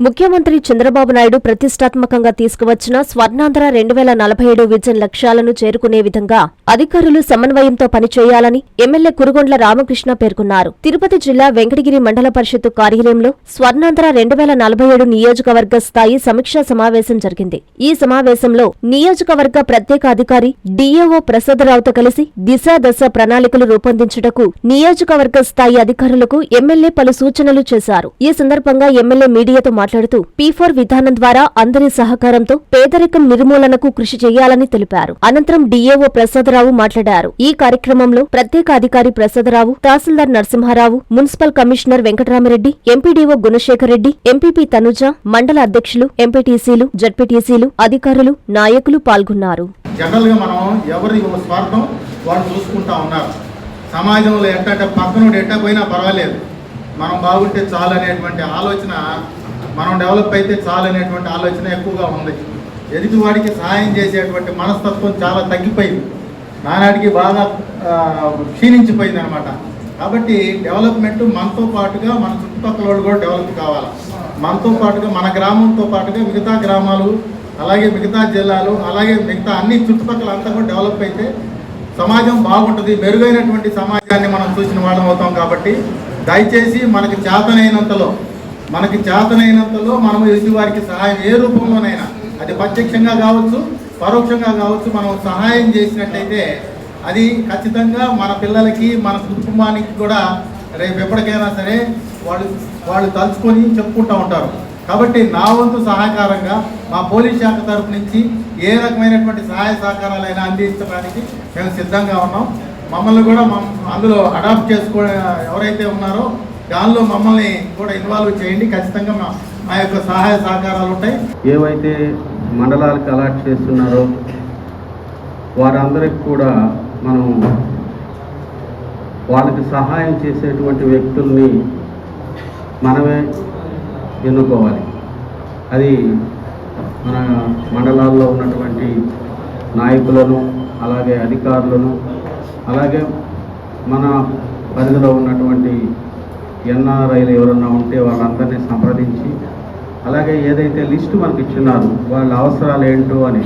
ముఖ్యమంత్రి చంద్రబాబు నాయుడు ప్రతిష్టాత్మకంగా తీసుకువచ్చిన స్వర్ణాంధ్ర 2047 విజన్ లక్ష్యాలను చేరుకునే విధంగా అధికారులు సమన్వయంతో పనిచేయాలని ఎమ్మెల్యే కురుగొండ్ల రామకృష్ణ పేర్కొన్నారు. తిరుపతి జిల్లా వెంకటగిరి మండల పరిషత్తు కార్యాలయంలో స్వర్ణాంధ్ర 2047 నియోజకవర్గ స్థాయి సమీక్షా సమావేశం జరిగింది. ఈ సమావేశంలో నియోజకవర్గ ప్రత్యేక అధికారి డిఏఓ ప్రసాదరావుతో కలిసి దిశ దశ ప్రణాళికలు రూపొందించుటకు నియోజకవర్గ స్థాయి అధికారులకు ఎమ్మెల్యే పలు సూచనలు చేశారు. ఈ సందర్భంగా ఎమ్మెల్యే మీడియాతో మాట్లాడుతూ P4 విధానం ద్వారా అందరి సహకారంతో పేదరికం నిర్మూలనకు కృషి చేయాలని తెలిపారు. అనంతరం డిఏఓ ప్రసాదరావు మాట్లాడారు. ఈ కార్యక్రమంలో ప్రత్యేక అధికారి Prasada Rao, tahsildar Narasimha Rao, municipal commissioner Venkatarami Reddy, MPDO Gunasekhar Reddy, MPP Tanuja, మండల అధ్యక్షులు, ఎంపీటీసీలు, జడ్పీటీసీలు, అధికారులు, నాయకులు పాల్గొన్నారు. జనరల్గా మనం ఎవరి స్వార్థం వాళ్ళు చూసుకుంటా ఉన్నారు. సమాజంలో పక్కనుండి ఎట్టా పోయినా పర్వాలేదు, మనం బాగుంటే చాలు అనేటువంటి ఆలోచన, మనం డెవలప్ అయితే చాలు అనేటువంటి ఆలోచన ఎక్కువగా ఉంది. ఎదుటివాడికి సహాయం చేసేటువంటి మనస్తత్వం చాలా తగ్గిపోయింది, నానాటికి బాగా క్షీణించిపోయింది అనమాట. కాబట్టి డెవలప్మెంట్ మనతో పాటుగా మన చుట్టుపక్కల వాళ్ళు కూడా డెవలప్ కావాలి. మనతో పాటుగా మన గ్రామంతో పాటుగా మిగతా గ్రామాలు, అలాగే మిగతా జిల్లాలు, అలాగే మిగతా అన్ని చుట్టుపక్కల అంతా కూడా డెవలప్ అయితే సమాజం బాగుంటుంది. మెరుగైనటువంటి సమాజాన్ని మనం చూసిన వాళ్ళం అవుతాం. కాబట్టి దయచేసి మనకి చేతనైనంతలో మనం ఎదుటి వారికి సహాయం ఏ రూపంలోనైనా, అది ప్రత్యక్షంగా కావచ్చు, పరోక్షంగా కావచ్చు, మనం సహాయం చేసినట్టయితే అది ఖచ్చితంగా మన పిల్లలకి, మన కుటుంబానికి కూడా రేపు ఎప్పటికైనా సరే వాళ్ళు తలుచుకొని చెప్పుకుంటూ ఉంటారు. కాబట్టి నా వంతు సహకారంగా మా పోలీస్ శాఖ తరఫు నుంచి ఏ రకమైనటువంటి సహాయ సహకారాలైనా అందించడానికి మేము సిద్ధంగా ఉన్నాం. మమ్మల్ని కూడా అందులో అడాప్ట్ ఎవరైతే ఉన్నారో దానిలో మమ్మల్ని కూడా ఇన్వాల్వ్ చేయండి. ఖచ్చితంగా మా యొక్క సహాయ సహకారాలు ఉంటాయి. ఏవైతే మండలాలకు అలాట్ చేస్తున్నారో వారందరికి కూడా మనం వాళ్ళకి సహాయం చేసేటువంటి వ్యక్తుల్ని మనమే ఎన్నుకోవాలి. అది మన మండలాల్లో ఉన్నటువంటి నాయకులను, అలాగే అధికారులను, అలాగే మన పరిధిలో ఉన్నటువంటి ఎన్ఆర్ఐలు ఎవరన్నా ఉంటే వాళ్ళందరినీ సంప్రదించి, అలాగే ఏదైతే లిస్టు మనకి ఇచ్చినారో వాళ్ళ అవసరాలు ఏంటో అని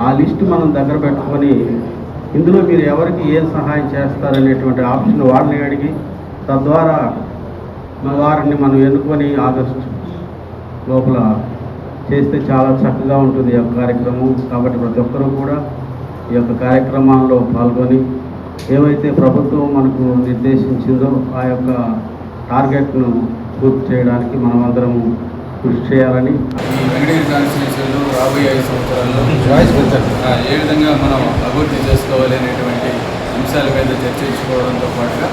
ఆ లిస్టు మనం దగ్గర పెట్టుకొని ఇందులో మీరు ఎవరికి ఏం సహాయం చేస్తారనేటువంటి ఆప్షన్ వాళ్ళని అడిగి తద్వారా వారిని మనం ఎన్నుకొని ఆగస్టు లోపల చేస్తే చాలా చక్కగా ఉంటుంది ఈ యొక్క కార్యక్రమం. కాబట్టి ప్రతి ఒక్కరూ కూడా ఈ యొక్క కార్యక్రమాల్లో పాల్గొని ఏవైతే ప్రభుత్వం మనకు నిర్దేశించిందో ఆ యొక్క టార్గెట్ను పూర్తి చేయడానికి మనం అందరం కృషి చేయాలని. ఈ వెంకటగిరి కాన్స్టిట్యూన్సీలో రాబోయే 5 సంవత్సరాల్లో ఏ విధంగా మనం అభివృద్ధి చేసుకోవాలి అనేటువంటి అంశాల మీద చర్చించుకోవడంతో పాటుగా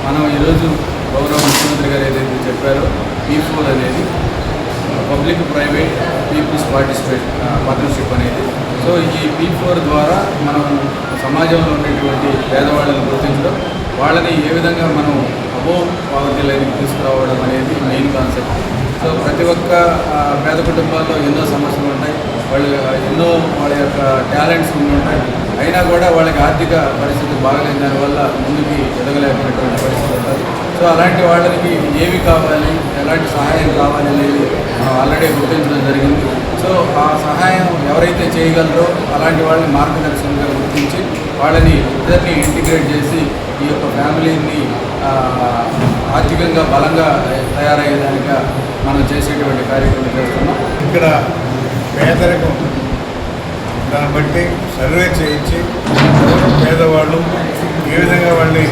మనం ఈరోజు గౌరవ ముఖ్యమంత్రి గారు ఏదైతే చెప్పారో P4 అనేది పబ్లిక్ ప్రైవేట్ పీపుల్స్ పార్ట్నర్షిప్ అనేది. సో ఈ P4 ద్వారా మనం సమాజంలో ఉండేటువంటి పేదవాళ్ళని గుర్తించడం, వాళ్ళని ఏ విధంగా మనం అబోవ్ పావర్టీ లైన్కి తీసుకురావడం అనేది మెయిన్ కాన్సెప్ట్. సో ప్రతి ఒక్క పేద కుటుంబాల్లో ఎన్నో సమస్యలు ఉంటాయి, వాళ్ళ యొక్క టాలెంట్స్ ఉంటాయి, అయినా కూడా వాళ్ళకి ఆర్థిక పరిస్థితి బాగలేని దానివల్ల ముందుకి ఎదగలేకపోయినటువంటి పరిస్థితి ఉంటుంది. సో అలాంటి వాళ్ళకి ఏమి కావాలి, ఎలాంటి సహాయం కావాలి అనేది మనం ఆల్రెడీ గుర్తించడం జరిగింది. సో ఆ సహాయం ఎవరైతే చేయగలరో అలాంటి వాళ్ళని మార్గదర్శకంగా గుర్తించి వాళ్ళని ఇద్దరిని ఇంటిగ్రేట్ చేసి ఈ యొక్క ఫ్యామిలీని ఆర్థికంగా బలంగా తయారయ్యేదానిగా మనం చేసేటువంటి కార్యక్రమం చేస్తున్నాం. ఇక్కడ పేదరికం దాన్ని బట్టి సర్వే చేయించి పేదవాళ్ళు ఏ విధంగా వాళ్ళని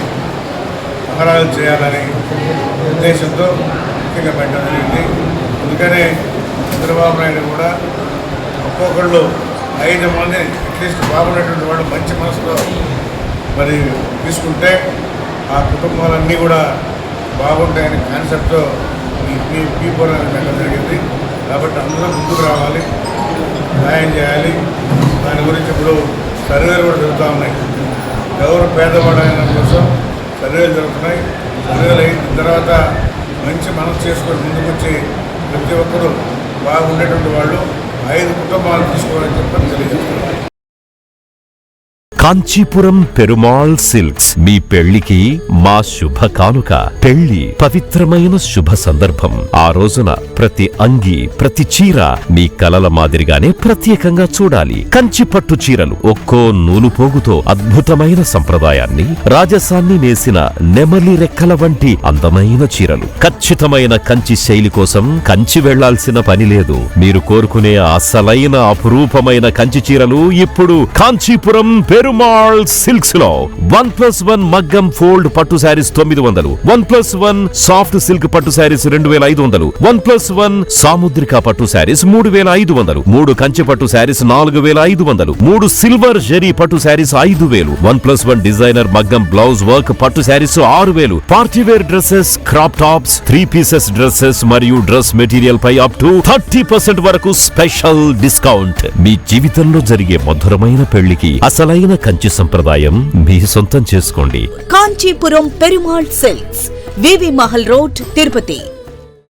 అమరాలు చేయాలని ఉద్దేశంతో ముఖ్యంగా పెట్టడం జరిగింది. అందుకనే చంద్రబాబు నాయుడు కూడా ఒక్కొక్కళ్ళు 5 మంది అట్లీస్ట్ బాగున్నటువంటి వాళ్ళు మంచి మనసులో మరి తీసుకుంటే ఆ కుటుంబాలన్నీ కూడా బాగుంటాయనే కాన్సెప్ట్తో ఈ P4 అనేది పెట్టడం జరిగింది. కాబట్టి అందరూ ముందుకు రావాలి, సహాయం చేయాలి. దాని గురించి ఇప్పుడు సర్వేలు కూడా జరుగుతూ ఉన్నాయి. ఎవరు పేదవాడు అయిన కోసం సర్వేలు జరుగుతున్నాయి. సర్వేలు అయిన తర్వాత మంచి మనసు చేసుకొని ముందుకు వచ్చి ప్రతి ఒక్కరూ బాగుండేటువంటి వాళ్ళు 5 కుటుంబాలు తీసుకోవాలని చెప్పని తెలియజేస్తున్నారు. కాంచీపురం పెరుమాళ్ సిల్క్స్ మీ పెళ్లికి మా శుభ కానుక. పెళ్లి పవిత్రమైన శుభ సందర్భం. ఆ రోజున ప్రతి అంగి, ప్రతి చీర మీ కలల మాదిరిగానే ప్రత్యేకంగా చూడాలి. కంచి పట్టు చీరలు ఒక్కో నూలు పోగుతో అద్భుతమైన సంప్రదాయాన్ని, రాజసాన్ని నేసిన నెమలి రెక్కల వంటి అందమైన చీరలు. ఖచ్చితమైన కంచి శైలి కోసం కంచి వెళ్లాల్సిన పని లేదు. మీరు కోరుకునే అసలైన అపురూపమైన కంచి చీరలు ఇప్పుడు కాంచీపురం పెరుమాళ్ సిల్క్స్ లో 1+1 మగ్గం ఫోల్డ్ పట్టు శారీస్ 900, 1+1 సాఫ్ట్ సిల్క్ పట్టు శారీస్ 2500, 1+1 సాముద్రిక పట్టు శారీస్ 3500, 3 కంచి పట్టు శారీస్ 4500, 3 సిల్వర్ జరీ పట్టు శారీస్ 5000, 1+1 డిజైనర్ మగ్గం బ్లౌజ్ వర్క్ పట్టు saris 6000, party wear dresses, crop tops, 3 pieces dresses మరియు డ్రెస్ మెటీరియల్ పై అప్ టు 30% వరకు స్పెషల్ డిస్కౌంట్. మీ జీవితంలో జరిగే మధురమైన పెళ్లికి అసలైన కంచి సంప్రదాయం మీ సొంతం చేసుకోండి. కాంచీపురం పెరుమాళ్ సిల్క్స్, వివి మహల్ రోడ్, తిరుపతి.